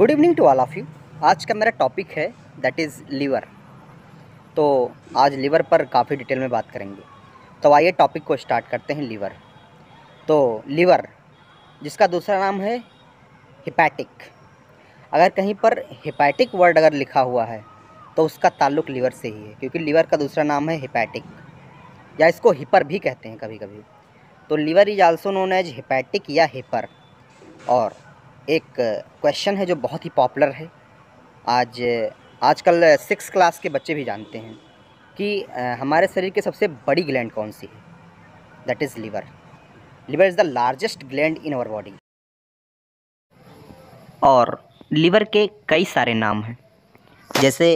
Good evening to all of you. आज का मेरा टॉपिक है दैट इज़ लीवर। तो आज लीवर पर काफ़ी डिटेल में बात करेंगे। तो आइए टॉपिक को स्टार्ट करते हैं। लीवर, तो लीवर जिसका दूसरा नाम है हिपैटिक। अगर कहीं पर हिपैटिक वर्ड अगर लिखा हुआ है तो उसका ताल्लुक़ लीवर से ही है, क्योंकि लीवर का दूसरा नाम है हिपैटिक, या इसको हिपर भी कहते हैं कभी कभी। तो liver is also known as hepatic या हिपर। और एक क्वेश्चन है जो बहुत ही पॉपुलर है, आजकल 6 क्लास के बच्चे भी जानते हैं कि हमारे शरीर की सबसे बड़ी ग्लैंड कौन सी है। That is liver. Liver is the largest gland in our body. और लीवर के कई सारे नाम हैं, जैसे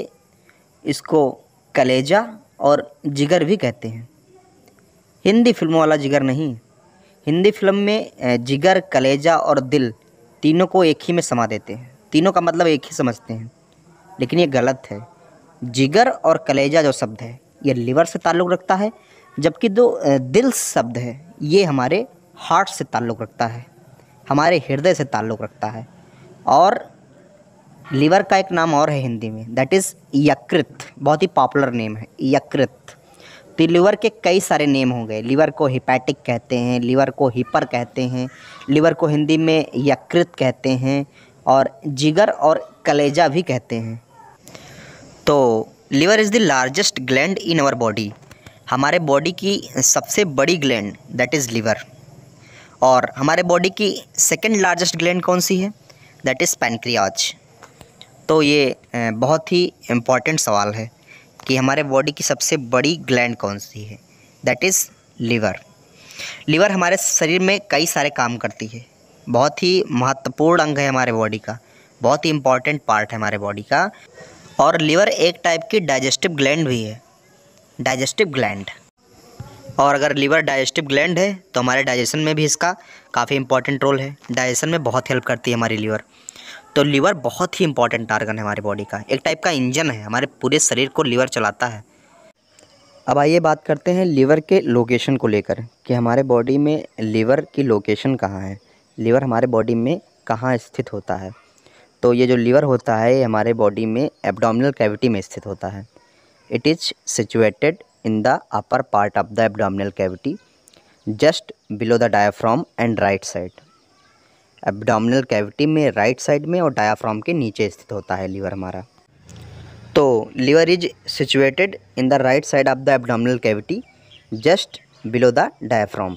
इसको कलेजा और जिगर भी कहते हैं। हिंदी फिल्मों वाला जिगर नहीं, हिंदी फिल्म में जिगर, कलेजा और दिल तीनों को एक ही में समा देते हैं। तीनों का मतलब एक ही समझते हैं, लेकिन ये गलत है। जिगर और कलेजा जो शब्द है ये लीवर से ताल्लुक़ रखता है, जबकि जो दिल शब्द है ये हमारे हार्ट से ताल्लुक़ रखता है, हमारे हृदय से ताल्लुक़ रखता है। और लीवर का एक नाम और है हिंदी में, दैट इज़ यकृत। बहुत ही पॉपुलर नेम है यकृत। तो लीवर के कई सारे नेम हो गए। लीवर को हिपैटिक कहते हैं, लीवर को हिपर कहते हैं, लीवर को हिंदी में यकृत कहते हैं, और जिगर और कलेजा भी कहते हैं। तो liver is the largest gland in our body. हमारे बॉडी की सबसे बड़ी ग्लैंड दैट इज़ लीवर। और हमारे बॉडी की सेकंड लार्जेस्ट ग्लैंड कौन सी है? That is pancreas. तो ये बहुत ही इम्पॉर्टेंट सवाल है कि हमारे बॉडी की सबसे बड़ी ग्लैंड कौन सी है। That is liver. लीवर हमारे शरीर में कई सारे काम करती है, बहुत ही महत्वपूर्ण अंग है हमारे बॉडी का, बहुत ही इम्पॉर्टेंट पार्ट है हमारे बॉडी का। और लीवर एक टाइप की डाइजेस्टिव ग्लैंड भी है, डाइजेस्टिव ग्लैंड। और अगर लीवर डाइजेस्टिव ग्लैंड है तो हमारे डाइजेशन में भी इसका काफ़ी इंपॉर्टेंट रोल है। डाइजेशन में बहुत हेल्प करती है हमारी लीवर। तो लीवर बहुत ही इंपॉर्टेंट ऑर्गन है हमारे बॉडी का, एक टाइप का इंजन है, हमारे पूरे शरीर को लीवर चलाता है। अब आइए बात करते हैं लीवर के लोकेशन को लेकर कि हमारे बॉडी में लीवर की लोकेशन कहाँ है, लीवर हमारे बॉडी में कहाँ स्थित होता है। तो ये जो लीवर होता है ये हमारे बॉडी में एब्डोमिनल कैविटी में स्थित होता है। It is situated in the upper part of the abdominal cavity just below the diaphragm and right side. Abdominal cavity में राइट साइड में और डायाफ्राम के नीचे स्थित होता है लीवर हमारा। तो liver is situated in the right side of the abdominal cavity just below the diaphragm.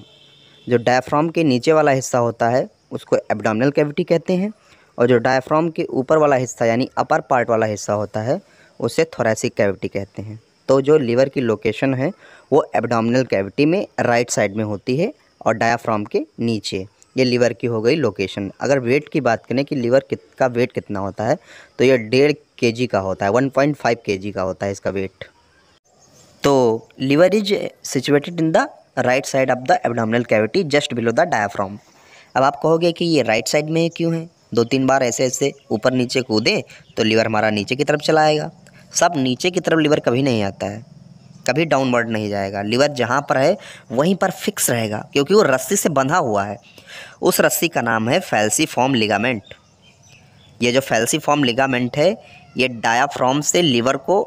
जो डायाफ्राम के नीचे वाला हिस्सा होता है उसको एब्डोमिनल कैविटी कहते हैं, और जो डायाफ्राम के ऊपर वाला हिस्सा यानी अपर पार्ट वाला हिस्सा होता है उसे थोरैसिक कैविटी कहते हैं। तो जो लीवर की लोकेशन है वो एब्डोमिनल कैविटी में राइट साइड में होती है और डायाफ्राम के नीचे। ये लीवर की हो गई लोकेशन। अगर वेट की बात करें कि लीवर का वेट कितना होता है तो ये 1.5 kg का होता है, 1.5 kg का होता है इसका वेट। तो liver is situated in the right side of the abdominal cavity just below the diaphragm. अब आप कहोगे कि ये राइट साइड में क्यों है? 2-3 बार ऐसे ऐसे ऊपर नीचे कूदे तो लीवर हमारा नीचे की तरफ चला आएगा। सब नीचे की तरफ लीवर कभी नहीं आता है, कभी डाउनवर्ड नहीं जाएगा। लीवर जहाँ पर है वहीं पर फिक्स रहेगा, क्योंकि वो रस्सी से बंधा हुआ है। उस रस्सी का नाम है फैल्सीफॉर्म लिगामेंट। ये जो फैल्सीफॉर्म लिगामेंट है ये डायाफ्राम से लीवर को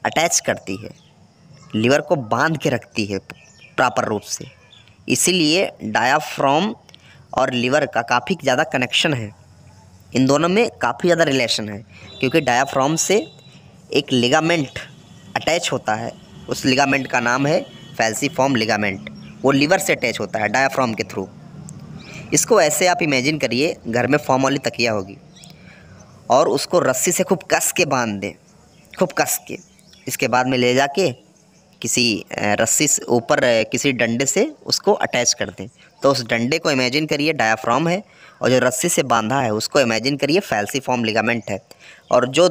अटैच करती है, लीवर को बांध के रखती है प्रॉपर रूप से। इसीलिए डायाफ्राम और लीवर का काफ़ी ज़्यादा कनेक्शन है, इन दोनों में काफ़ी ज़्यादा रिलेशन है, क्योंकि डायाफ्राम से एक लिगामेंट अटैच होता है। उस लिगामेंट का नाम है फैल्सीफॉर्म लिगामेंट। वो लीवर से अटैच होता है डायाफ्राम के थ्रू। इसको ऐसे आप इमेजिन करिए, घर में फॉर्म वाली तकिया होगी और उसको रस्सी से खूब कस के बांध दें, खूब कस के। इसके बाद में ले जाके किसी रस्सी से ऊपर किसी डंडे से उसको अटैच कर दें। तो उस डंडे को इमेजिन करिए डायाफ्राम है, और जो रस्सी से बांधा है उसको इमेजिन करिए फैल्सीफॉर्म लिगामेंट है। और जो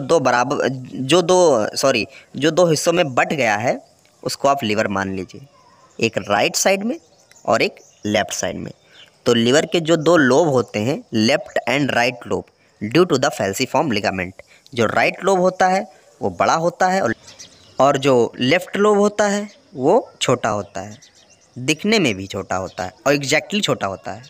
दो हिस्सों में बट गया है उसको आप लीवर मान लीजिए, एक राइट साइड में और एक लेफ़्ट साइड में। तो लीवर के जो 2 लोब होते हैं, left and right lobe, due to the falciform ligament, जो राइट लोब होता है वो बड़ा होता है और जो लेफ़्ट लोब होता है वो छोटा होता है, दिखने में भी छोटा होता है और एग्जैक्टली छोटा होता है।